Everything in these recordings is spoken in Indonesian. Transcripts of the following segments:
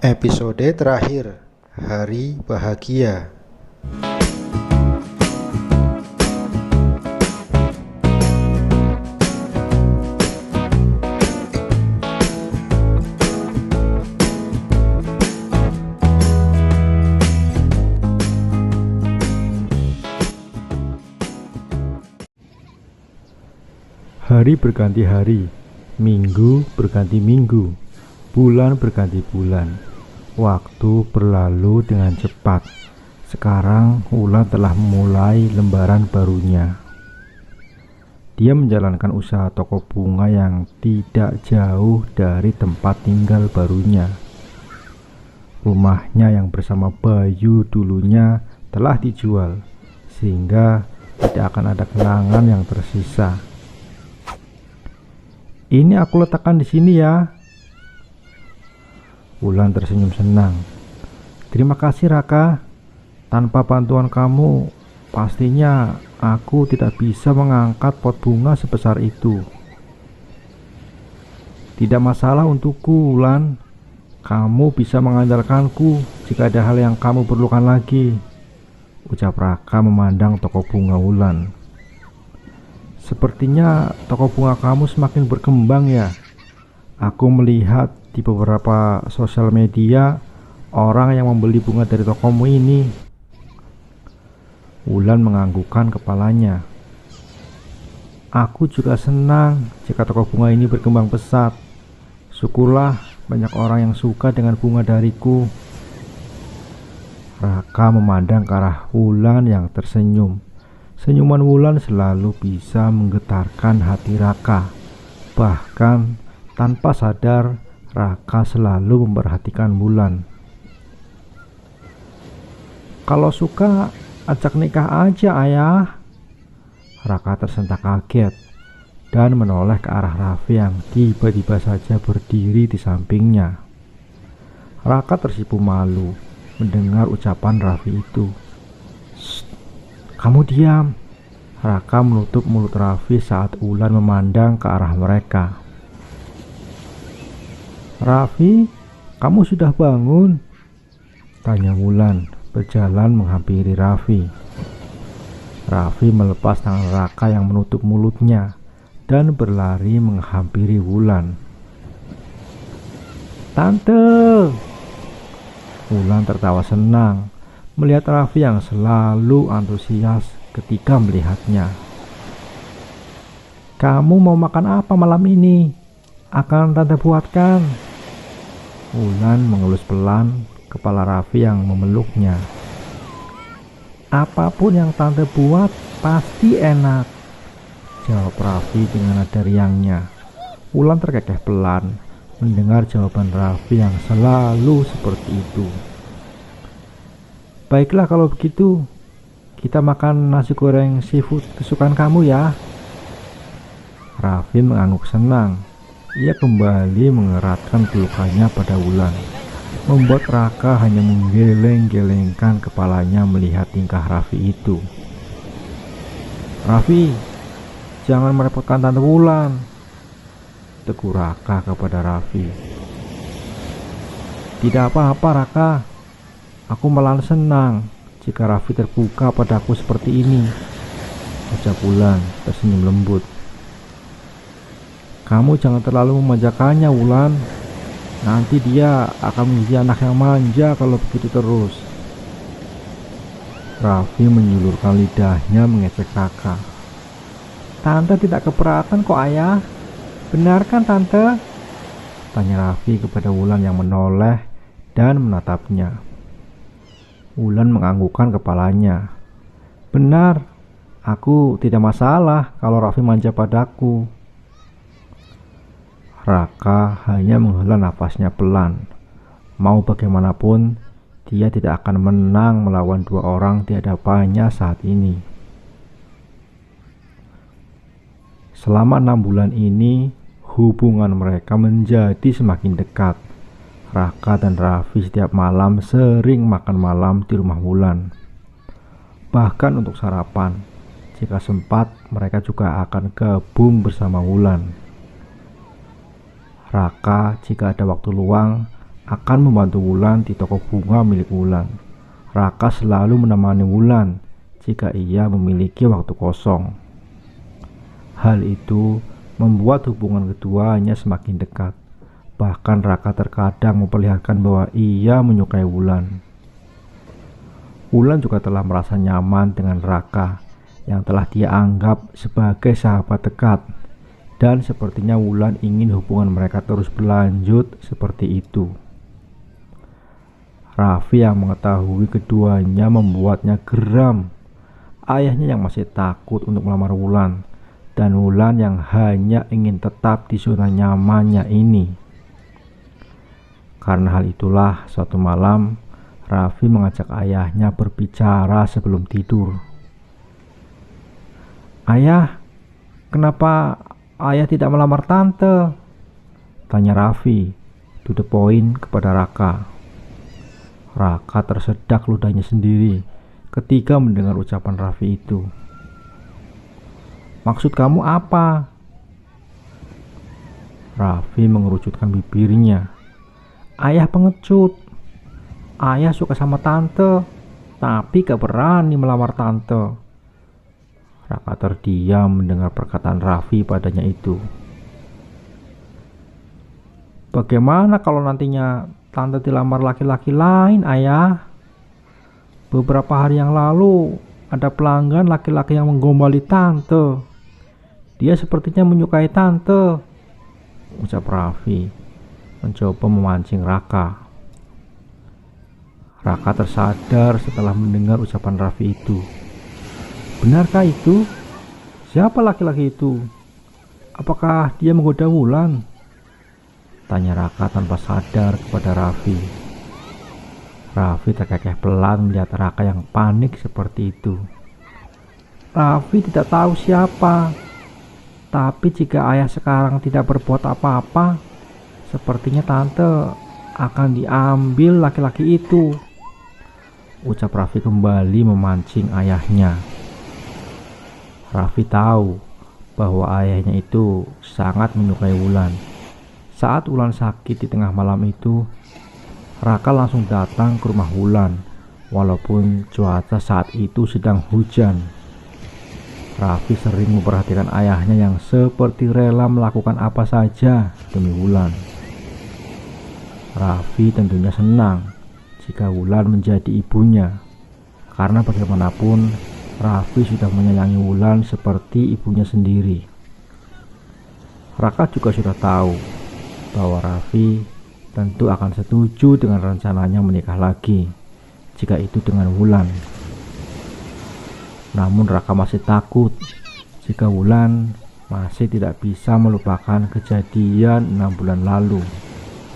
Episode terakhir, Hari Bahagia. Hari berganti hari, minggu berganti minggu, bulan berganti bulan. Waktu berlalu dengan cepat. Sekarang Wulan telah memulai lembaran barunya. Dia menjalankan usaha toko bunga yang tidak jauh dari tempat tinggal barunya. Rumahnya yang bersama Bayu dulunya telah dijual, sehingga tidak akan ada kenangan yang tersisa. Ini aku letakkan di sini ya. Wulan tersenyum senang. Terima kasih Raka. Tanpa bantuan kamu, pastinya aku tidak bisa mengangkat pot bunga sebesar itu. Tidak masalah untukku, Wulan. Kamu bisa mengandalkanku jika ada hal yang kamu perlukan lagi, ucap Raka memandang toko bunga Wulan. Sepertinya toko bunga kamu semakin berkembang ya. Aku melihat di beberapa sosial media orang yang membeli bunga dari tokomu ini. Wulan menganggukkan kepalanya. Aku juga senang jika toko bunga ini berkembang pesat. Syukurlah banyak orang yang suka dengan bunga dariku. Raka memandang ke arah Wulan yang tersenyum. Senyuman Wulan selalu bisa menggetarkan hati Raka. Bahkan tanpa sadar, Raka selalu memperhatikan Wulan. Kalau suka, ajak nikah aja ayah. Raka tersentak kaget dan menoleh ke arah Raffi yang tiba-tiba saja berdiri di sampingnya. Raka tersipu malu mendengar ucapan Raffi itu. Kamu diam. Raka menutup mulut Raffi saat Wulan memandang ke arah mereka. Raffi, kamu sudah bangun? Tanya Wulan berjalan menghampiri Raffi. Raffi melepas tangan Raka yang menutup mulutnya dan berlari menghampiri Wulan. Tante! Wulan tertawa senang melihat Raffi yang selalu antusias ketika melihatnya. Kamu mau makan apa malam ini? Akan tante buatkan. Wulan mengelus pelan kepala Raffi yang memeluknya. Apapun yang tante buat pasti enak, jawab Raffi dengan nada riangnya. Wulan terkekeh pelan mendengar jawaban Raffi yang selalu seperti itu. Baiklah kalau begitu, kita makan nasi goreng seafood kesukaan kamu ya. Raffi mengangguk senang. Ia kembali mengeratkan pelukannya pada Wulan, membuat Raka hanya menggeleng-gelengkan kepalanya melihat tingkah Raffi itu. Raffi, jangan merepotkan tante Wulan, tegur Raka kepada Raffi. Tidak apa-apa Raka. Aku malah senang jika Raffi terbuka padaku seperti ini, ucap Wulan tersenyum lembut. Kamu jangan terlalu memanjakannya Wulan. Nanti dia akan menjadi anak yang manja kalau begitu terus. Raffi menyulurkan lidahnya mengecek Raka. Tante tidak keberatan kok ayah. Benar kan tante? Tanya Raffi kepada Wulan yang menoleh dan menatapnya. Wulan menganggukkan kepalanya. Benar, aku tidak masalah kalau Raffi manja padaku. Raka hanya menghela nafasnya pelan. Mau bagaimanapun, dia tidak akan menang melawan dua orang di hadapannya saat ini. Selama 6 bulan ini, hubungan mereka menjadi semakin dekat. Raka dan Raffi setiap malam sering makan malam di rumah Wulan. Bahkan untuk sarapan, jika sempat mereka juga akan gabung bersama Wulan. Raka jika ada waktu luang akan membantu Wulan di toko bunga milik Wulan. Raka selalu menemani Wulan jika ia memiliki waktu kosong. Hal itu membuat hubungan keduanya semakin dekat. Bahkan Raka terkadang memperlihatkan bahwa ia menyukai Wulan. Wulan juga telah merasa nyaman dengan Raka yang telah dia anggap sebagai sahabat dekat, dan sepertinya Wulan ingin hubungan mereka terus berlanjut seperti itu. Raffi yang mengetahui keduanya membuatnya geram. Ayahnya yang masih takut untuk melamar Wulan, dan Wulan yang hanya ingin tetap di zona nyamannya ini. Karena hal itulah, suatu malam Raffi mengajak ayahnya berbicara sebelum tidur. "Ayah, kenapa ayah tidak melamar tante?" tanya Raffi, to the point, kepada Raka. Raka tersedak ludahnya sendiri ketika mendengar ucapan Raffi itu. "Maksud kamu apa?" Raffi mengerucutkan bibirnya. "Ayah pengecut. Ayah suka sama tante, tapi gak berani melamar tante." Raka terdiam mendengar perkataan Raffi padanya itu. "Bagaimana kalau nantinya tante dilamar laki-laki lain, ayah? Beberapa hari yang lalu ada pelanggan laki-laki yang menggombali tante. Dia sepertinya menyukai tante," ucap Raffi, mencoba memancing Raka. Raka tersadar setelah mendengar ucapan Raffi itu. Benarkah itu? Siapa laki-laki itu? Apakah dia menggoda Wulan? Tanya Raka tanpa sadar kepada Raffi. Raffi terkekeh pelan melihat Raka yang panik seperti itu. Raffi tidak tahu siapa. Tapi jika ayah sekarang tidak berbuat apa-apa, sepertinya tante akan diambil laki-laki itu, ucap Raffi kembali memancing ayahnya. Raffi tahu bahwa ayahnya itu sangat menyukai Wulan. Saat Wulan sakit di tengah malam itu, Raka langsung datang ke rumah Wulan, walaupun cuaca saat itu sedang hujan. Raffi sering memperhatikan ayahnya yang seperti rela melakukan apa saja demi Wulan. Raffi tentunya senang jika Wulan menjadi ibunya, karena bagaimanapun Raffi sudah menyayangi Wulan seperti ibunya sendiri. Raka juga sudah tahu bahwa Raffi tentu akan setuju dengan rencananya menikah lagi, jika itu dengan Wulan. Namun Raka masih takut jika Wulan masih tidak bisa melupakan kejadian 6 bulan lalu,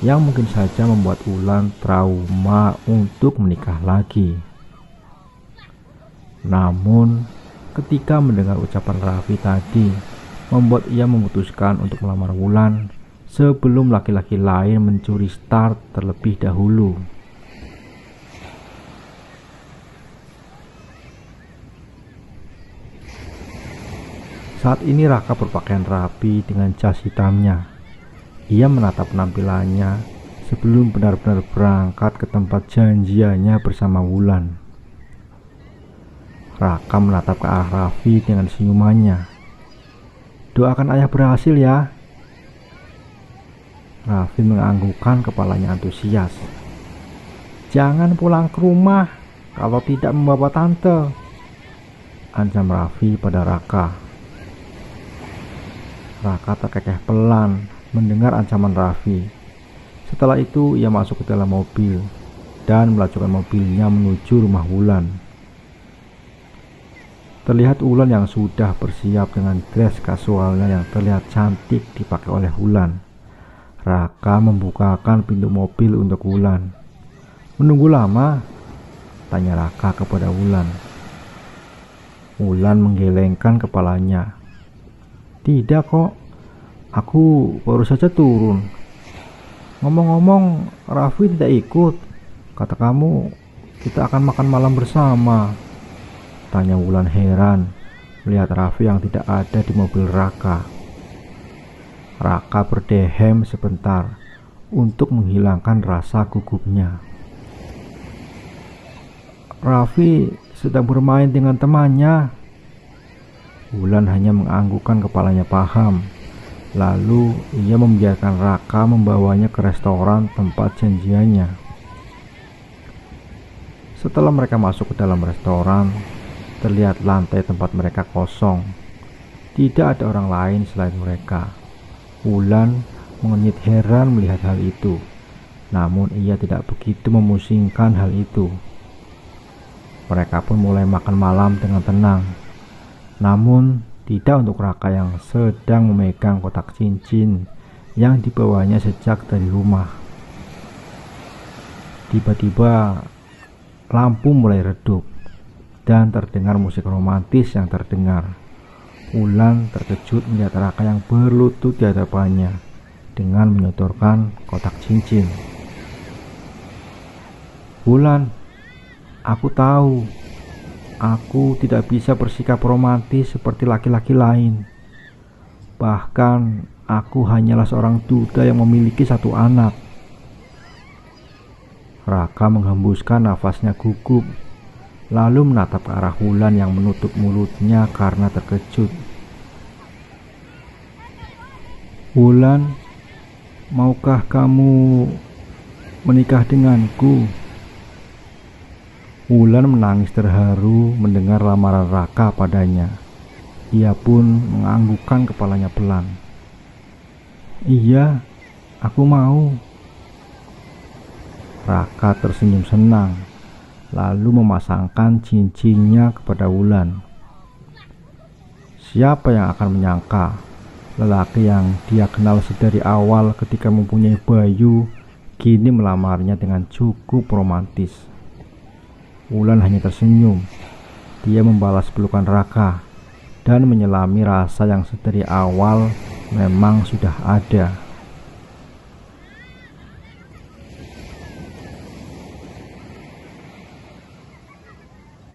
yang mungkin saja membuat Wulan trauma untuk menikah lagi. Namun ketika mendengar ucapan Raffi tadi, membuat ia memutuskan untuk melamar Wulan sebelum laki-laki lain mencuri start terlebih dahulu. Saat ini Raka berpakaian rapi dengan jas hitamnya. Ia menatap penampilannya sebelum benar-benar berangkat ke tempat janjiannya bersama Wulan. Raka menatap ke arah Raffi dengan senyumannya. "Doakan ayah berhasil ya." Raffi menganggukkan kepalanya antusias. "Jangan pulang ke rumah kalau tidak membawa tante," ancam Raffi pada Raka. Raka terkekeh pelan mendengar ancaman Raffi. Setelah itu ia masuk ke dalam mobil dan melajukan mobilnya menuju rumah Wulan. Terlihat Wulan yang sudah bersiap dengan dress kasualnya yang terlihat cantik dipakai oleh Wulan. Raka membukakan pintu mobil untuk Wulan. "Menunggu lama?" tanya Raka kepada Wulan. Wulan menggelengkan kepalanya. "Tidak kok, aku baru saja turun. Ngomong-ngomong, Raffi tidak ikut. Kata kamu kita akan makan malam bersama," tanya Wulan heran melihat Raffi yang tidak ada di mobil Raka. Raka berdehem sebentar untuk menghilangkan rasa gugupnya. Raffi sedang bermain dengan temannya. Wulan hanya menganggukkan kepalanya paham. Lalu ia membiarkan Raka membawanya ke restoran tempat janjiannya. Setelah mereka masuk ke dalam restoran, terlihat lantai tempat mereka kosong. Tidak ada orang lain selain mereka. Wulan mengenyit heran melihat hal itu. Namun ia tidak begitu memusingkan hal itu. Mereka pun mulai makan malam dengan tenang. Namun tidak untuk Raka yang sedang memegang kotak cincin yang dibawanya sejak dari rumah. Tiba-tiba lampu mulai redup dan terdengar musik romantis yang terdengar. Wulan terkejut melihat Raka yang berlutut di hadapannya dengan menyodorkan kotak cincin. "Wulan, aku tahu, aku tidak bisa bersikap romantis seperti laki-laki lain. Bahkan, aku hanyalah seorang duda yang memiliki satu anak." Raka menghembuskan nafasnya gugup, lalu menatap ke arah Wulan yang menutup mulutnya karena terkejut. "Wulan, maukah kamu menikah denganku?" Wulan menangis terharu mendengar lamaran Raka padanya. Ia pun menganggukkan kepalanya pelan. "Iya, aku mau." Raka tersenyum senang, lalu memasangkan cincinnya kepada Wulan. Siapa yang akan menyangka lelaki yang dia kenal sedari awal ketika mempunyai bayu kini melamarnya dengan cukup romantis. Wulan hanya tersenyum. Dia membalas pelukan Raka dan menyelami rasa yang sedari awal memang sudah ada.